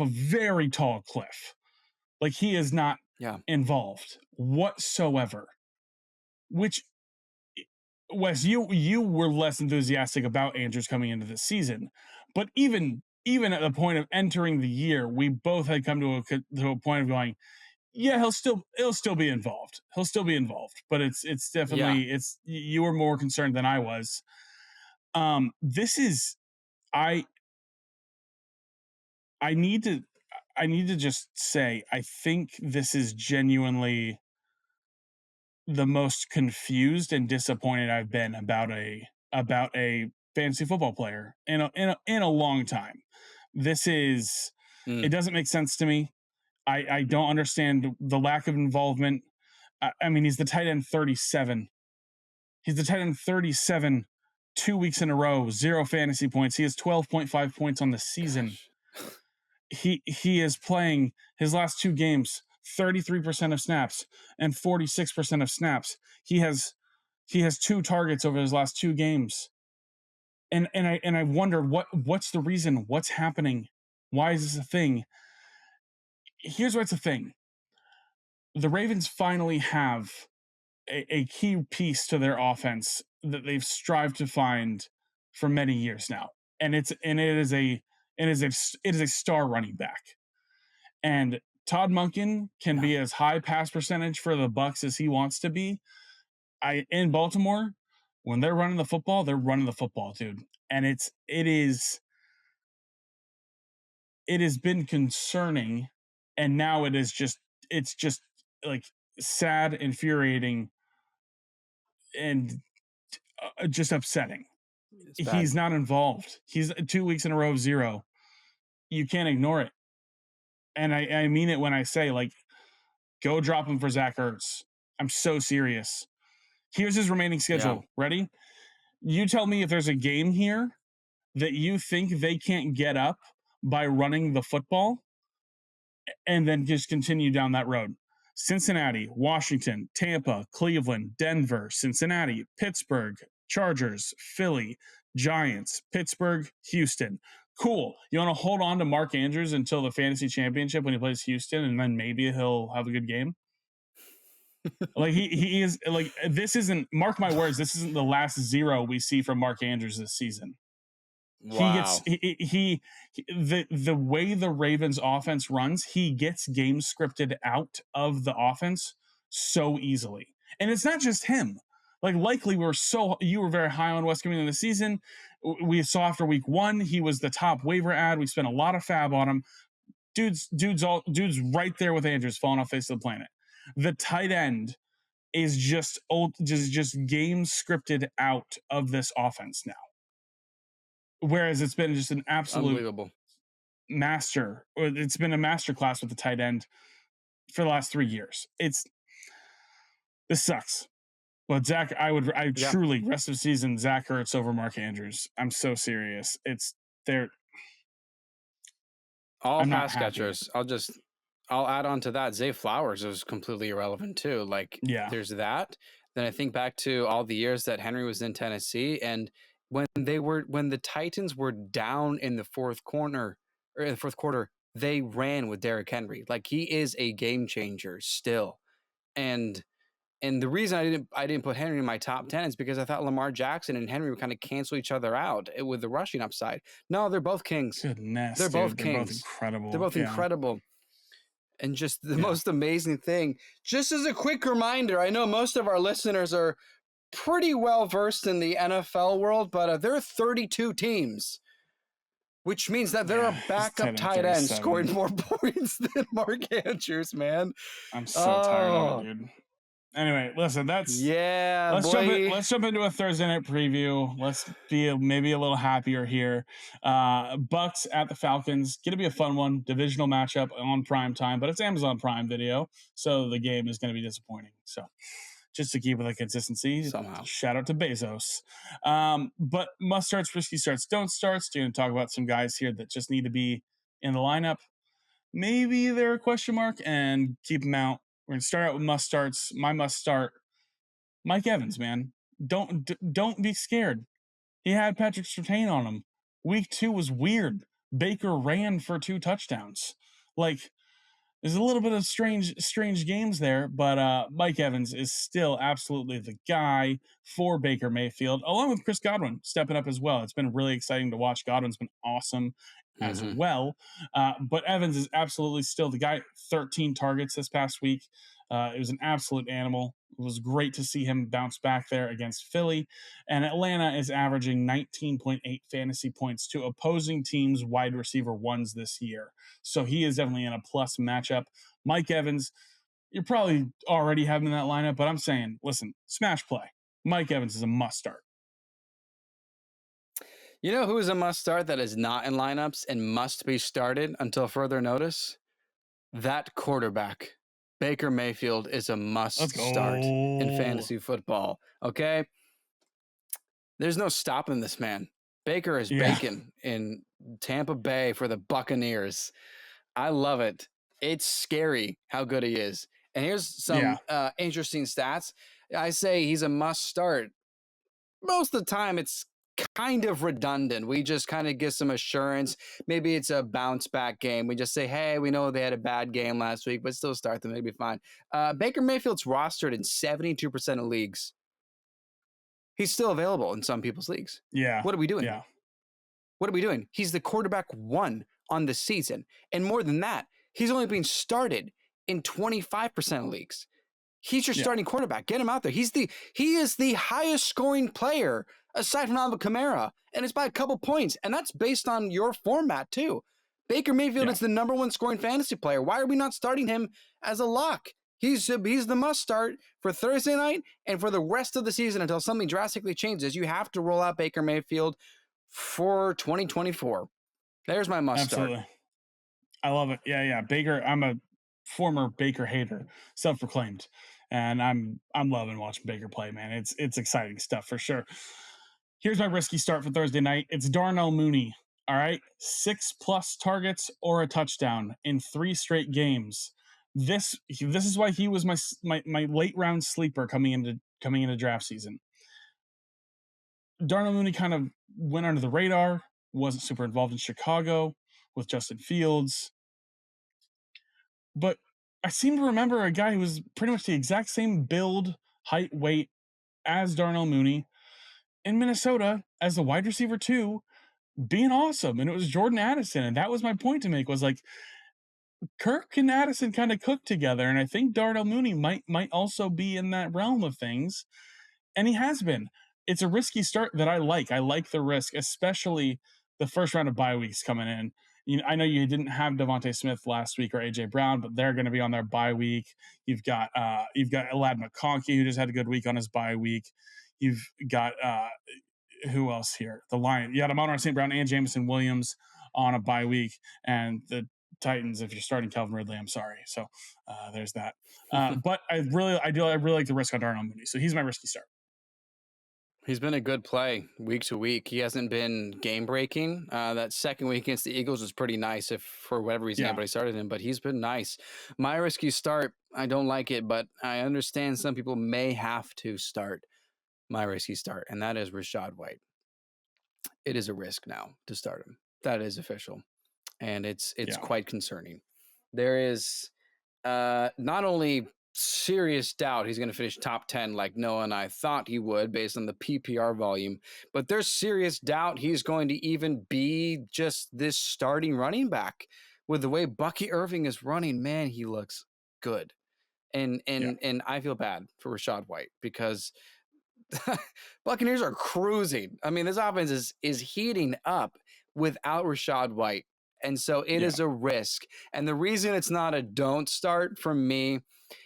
very tall cliff. Like, he is not involved whatsoever. Which, Wes, you were less enthusiastic about Andrews coming into this season, but even at the point of entering the year, we both had come to a point of going, yeah, he'll still be involved. He'll still be involved, but it's definitely you were more concerned than I was. This is I need to just say, I think this is genuinely the most confused and disappointed I've been about a fantasy football player in a long time. This is it doesn't make sense to me. I don't understand the lack of involvement. I mean, he's the tight end 37. He's the tight end 37 2 weeks in a row, 0 fantasy points. He has 12.5 points on the season. He is playing his last 2 games 33% of snaps and 46% of snaps. He has 2 targets over his last 2 games. And I wonder what's the reason? What's happening? Why is this a thing? Here's what's a thing. The Ravens finally have a key piece to their offense that they've strived to find for many years now. And it is a star running back. And Todd Monken can be as high pass percentage for the Bucs as he wants to be. In Baltimore, when they're running the football, dude. And it has been concerning, and now it's just like sad, infuriating, and just upsetting. He's not involved. He's 2 weeks in a row of 0. You can't ignore it. And I mean it when I say, like, go drop him for Zach Ertz. I'm so serious. Here's his remaining schedule. Yeah. Ready? You tell me if there's a game here that you think they can't get up by running the football, and then just continue down that road. Cincinnati, Washington, Tampa, Cleveland, Denver, Cincinnati, Pittsburgh, Chargers, Philly, Giants, Pittsburgh, Houston. Cool. You want to hold on to Mark Andrews until the fantasy championship when he plays Houston, and then maybe he'll have a good game? Like he is like, this isn't, mark my words, this isn't the last zero we see from Mark Andrews this season. Wow. The way the Ravens offense runs, he gets game scripted out of the offense so easily. And it's not just him. Like, likely you were very high on West coming into the season. We saw after week 1, he was the top waiver ad. We spent a lot of fab on him. Dude's right there with Andrews, falling off the face of the planet. The tight end is just game scripted out of this offense now. Whereas it's been just an absolute unbelievable master, or it's been a master class with the tight end for the last 3 years. This sucks. But Zach, I truly, rest of the season, Zach Ertz over Mark Andrews. I'm so serious. They're all pass catchers. I'll add on to that. Zay Flowers is completely irrelevant too. Like, there's that. Then I think back to all the years that Henry was in Tennessee, and when the Titans were down in the fourth quarter, they ran with Derrick Henry. Like, he is a game changer still. And the reason I didn't put Henry in my top 10 is because I thought Lamar Jackson and Henry would kind of cancel each other out with the rushing upside. No, they're both kings. Goodness, they're both kings. They're both incredible. They're both incredible. And just the most amazing thing, just as a quick reminder, I know most of our listeners are pretty well versed in the NFL world, but there are 32 teams, which means that there are backup tight ends scoring more points than Mark Andrews, man. I'm so tired of it, dude. Anyway, listen, let's jump into a Thursday night preview. Let's be maybe a little happier here. Bucks at the Falcons, gonna be a fun one. Divisional matchup on prime time, but it's Amazon Prime Video, so the game is gonna be disappointing. So just to keep with the consistency, somehow. Shout out to Bezos. But must starts, risky starts, don't starts. We're gonna talk about some guys here that just need to be in the lineup. Maybe they're a question mark, and keep them out. We're gonna start out with must starts. My must start, Mike Evans, man. Don't be scared. He had Patrick Surtain on him. Week 2 was weird. Baker ran for 2 touchdowns. Like, there's a little bit of strange games there, but Mike Evans is still absolutely the guy for Baker Mayfield, along with Chris Godwin stepping up as well. It's been really exciting to watch. Godwin's been awesome as well, but Evans is absolutely still the guy. 13 targets this past week. It was an absolute animal. It was great to see him bounce back there against Philly. And Atlanta is averaging 19.8 fantasy points to opposing teams' wide receiver ones this year. So he is definitely in a plus matchup. Mike Evans, you're probably already having in that lineup, but I'm saying, listen, smash play. Mike Evans is a must start. You know who is a must start that is not in lineups and must be started until further notice? That quarterback. Baker Mayfield is a must start in fantasy football. Okay? There's no stopping this man. Baker is bacon in Tampa Bay for the Buccaneers. I love it. It's scary how good he is. And here's some interesting stats. I say he's a must start. Most of the time, it's kind of redundant. We just kind of give some assurance. Maybe it's a bounce back game. We just say, hey, we know they had a bad game last week, but still start them. They'll be fine. Baker Mayfield's rostered in 72% of leagues. He's still available in some people's leagues. Yeah. What are we doing? Yeah. What are we doing? He's the quarterback 1 on the season. And more than that, he's only being started in 25% of leagues. He's your starting quarterback. Get him out there. He is the highest scoring player aside from Alvin Kamara, and it's by a couple points. And that's based on your format too. Baker Mayfield is the number 1 scoring fantasy player. Why are we not starting him as a lock? He's the must start for Thursday night and for the rest of the season until something drastically changes. You have to roll out Baker Mayfield for 2024. There's my must start. I love it. Yeah. Baker, I'm a former Baker hater, self-proclaimed, and I'm loving watching Baker play, man. It's exciting stuff for sure. Here's my risky start for Thursday night. It's Darnell Mooney All right, 6+ targets or a touchdown in 3 straight games. This is why he was my late round sleeper coming into draft season. Darnell Mooney kind of went under the radar, wasn't super involved in Chicago with Justin Fields, but I seem to remember a guy who was pretty much the exact same build, height, weight as Darnell Mooney in Minnesota as the wide receiver 2, being awesome. And it was Jordan Addison. And that was my point to make, was like, Kirk and Addison kind of cooked together. And I think Darnell Mooney might also be in that realm of things. And he has been. It's a risky start that I like. I like the risk, especially the first round of bye weeks coming in. I know you didn't have Devontae Smith last week or AJ Brown, but they're going to be on their bye week. You've got Elad McConkey, who just had a good week on his bye week. You've got who else here? The Lions. You got Amon-Ra St. Brown and Jameson Williams on a bye week, and the Titans, if you're starting Calvin Ridley, I'm sorry. So there's that. But I really like the risk on Darnell Mooney. So he's my risky start. He's been a good play week to week. He hasn't been game breaking. That second week against the Eagles was pretty nice, if for whatever reason anybody started him, but he's been nice. My risky start, I don't like it, but I understand some people may have to start my risky start, and that is Rachaad White. It is a risk now to start him. That is official, and it's quite concerning. There is not only serious doubt he's going to finish top 10 like Noah and I thought he would based on the PPR volume, but there's serious doubt he's going to even be just this starting running back. With the way Bucky Irving is running, man, he looks good. And I feel bad for Rachaad White because Buccaneers are cruising. I mean, this offense is heating up without Rachaad White. And so it is a risk. And the reason it's not a don't start for me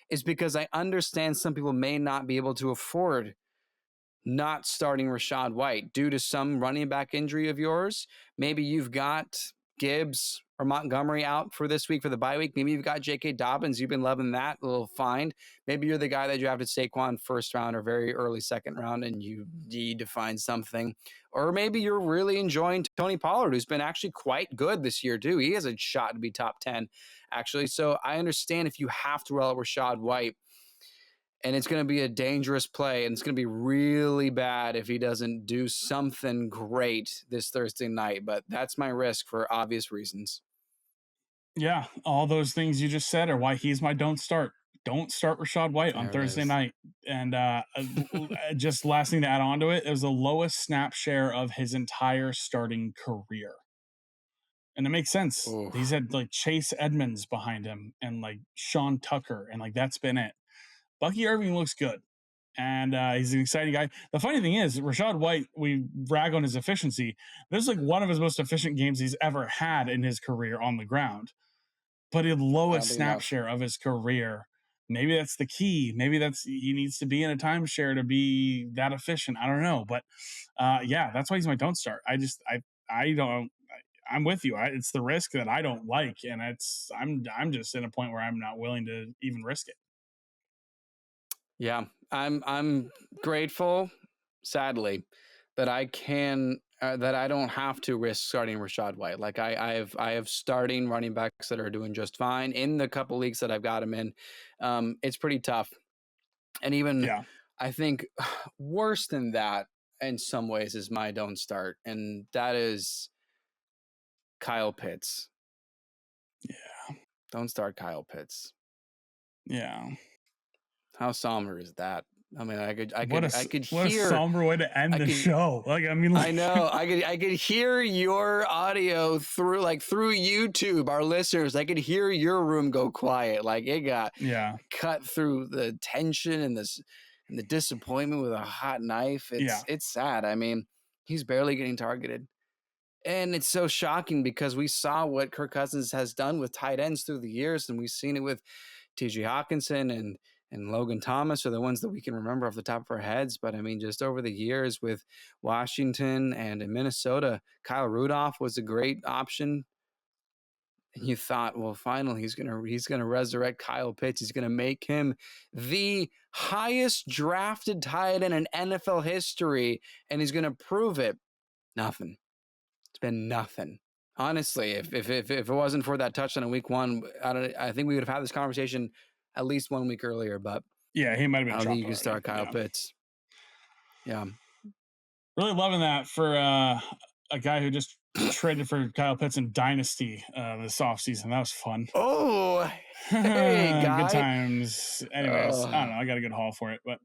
is because I understand some people may not be able to afford not starting Rachaad White due to some running back injury of yours. Maybe you've got Gibbs or Montgomery out for this week for the bye week. Maybe you've got J.K. Dobbins. You've been loving that little find. Maybe you're the guy that drafted Saquon first round or very early second round and you need to find something. Or maybe you're really enjoying Tony Pollard, who's been actually quite good this year too. He has a shot to be top 10, actually. So I understand if you have to roll out Rachaad White, and it's going to be a dangerous play, and it's going to be really bad if he doesn't do something great this Thursday night. But that's my risk for obvious reasons. Yeah, all those things you just said are why he's my don't start. Don't start Rachaad White on Thursday night. And just last thing to add on to it, it was the lowest snap share of his entire starting career. And it makes sense. Ooh. He's had like Chase Edmonds behind him and like Sean Tucker, and like that's been it. Bucky Irving looks good, and he's an exciting guy. The funny thing is, Rachaad White, we rag on his efficiency. This is like one of his most efficient games he's ever had in his career on the ground. But the lowest snap share of his career. Maybe that's the key. Maybe he needs to be in a timeshare to be that efficient. I don't know. But yeah, that's why he's my don't start. I'm with you. It's the risk that I don't like. And I'm just in a point where I'm not willing to even risk it. Yeah, I'm grateful, sadly, that I don't have to risk starting Rachaad White. Like I have starting running backs that are doing just fine in the couple leagues that I've got him in. It's pretty tough, and even I think worse than that in some ways is my don't start, and that is Kyle Pitts. Yeah, don't start Kyle Pitts. Yeah. How somber is that? I mean, I could what hear a somber way to end the show. Like, I mean, I know I could hear your audio through YouTube. Our listeners, I could hear your room go quiet. Like it got cut through the tension and the disappointment with a hot knife. It's sad. I mean, he's barely getting targeted. And it's so shocking because we saw what Kirk Cousins has done with tight ends through the years, and we've seen it with T.J. Hawkinson and Logan Thomas are the ones that we can remember off the top of our heads. But I mean, just over the years with Washington and in Minnesota, Kyle Rudolph was a great option. And you thought, well, finally he's gonna resurrect Kyle Pitts. He's gonna make him the highest drafted tight end in NFL history, and he's gonna prove it. Nothing. It's been nothing. Honestly, if it wasn't for that touchdown in week 1, I think we would have had this conversation at least 1 week earlier. But yeah, he might have been. I don't think you can start Kyle Pitts. Yeah, really loving that for a guy who just traded for Kyle Pitts in Dynasty this offseason. That was fun. Oh, hey, guy. Good times. Anyways, I don't know. I got a good haul for it. But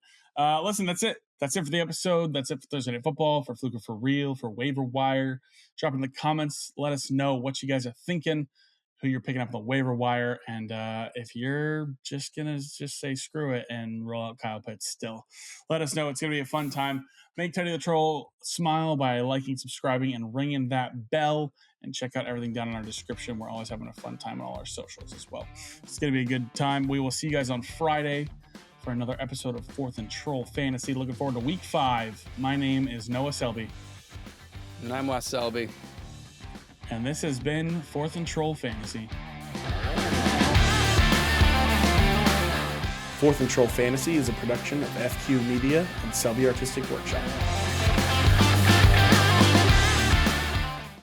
listen, that's it. That's it for the episode. That's it for Thursday Night Football, for Fluke for Real, for Waiver Wire. Drop in the comments. Let us know what you guys are thinking, who you're picking up on the waiver wire. And if you're just going to just say screw it and roll out Kyle Pitts still, let us know. It's going to be a fun time. Make Teddy the Troll smile by liking, subscribing, and ringing that bell. And check out everything down in our description. We're always having a fun time on all our socials as well. It's going to be a good time. We will see you guys on Friday for another episode of 4th and Troll Fantasy. Looking forward to week 5. My name is Noah Selby. And I'm Wes Selby. And this has been 4th and Troll Fantasy. 4th and Troll Fantasy is a production of FQ Media and Selby Artistic Workshop.